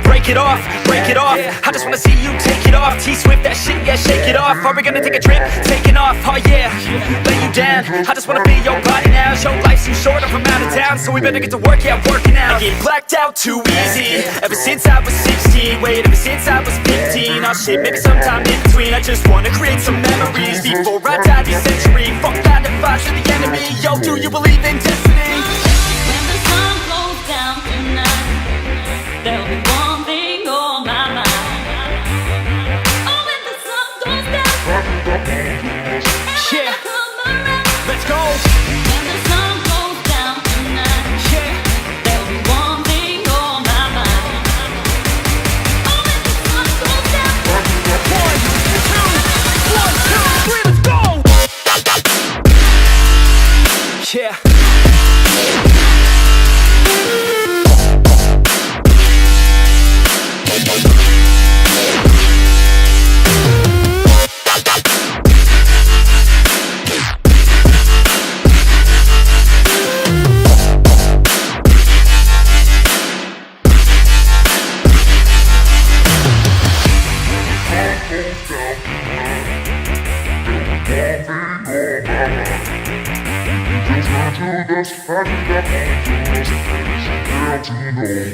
Break it off, break it off. I just wanna see you take it off. T-Swift, that shit, yeah, shake it off. Are we gonna take a trip? Taking off, oh yeah. Lay you down, I just wanna be your body now. Your life's too short, I'm from out of town, so we better get to work, yeah, working out. I get blacked out too easy, ever since I was 16. Wait, ever since I was 15. Oh shit, maybe sometime in between. I just wanna create some memories before I die this century. Fuck 9 to 5 to the enemy. Yo, do you believe in destiny? When the sun goes down tonight, there'll be one thing on my mind. Oh, when the sun goes down, yeah, let's go. when the sun goes down tonight, Yeah, there'll be one thing on my mind. Oh, when the sun goes down, 1, 2, 1, 2, 3, let's go. Yeah.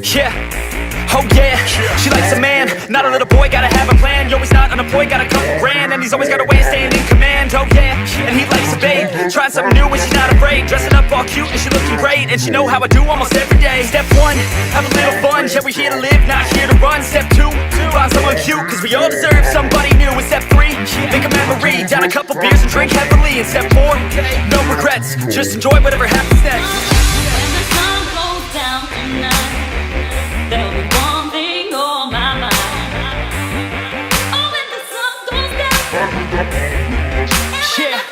Yeah, oh yeah, she likes a man, not a little boy, gotta have a plan. Yo, he's not unemployed, got a couple grand, and he's always got a way of staying in command. Oh yeah, and he likes a babe, trying something new and she's not afraid. Dressing up all cute and she looking great, and she know how I do almost every day. Step 1, have a little fun, yeah, we're here to live, not here to run. Step 2, find someone cute, cause we all deserve somebody new. And step 3, make a memory, down a couple beers and drink heavily. And step 4, no regrets, just enjoy whatever happens next. when the sun goes down tonight, there'll be one thing on my mind. Oh, when the sun goes down, Yeah.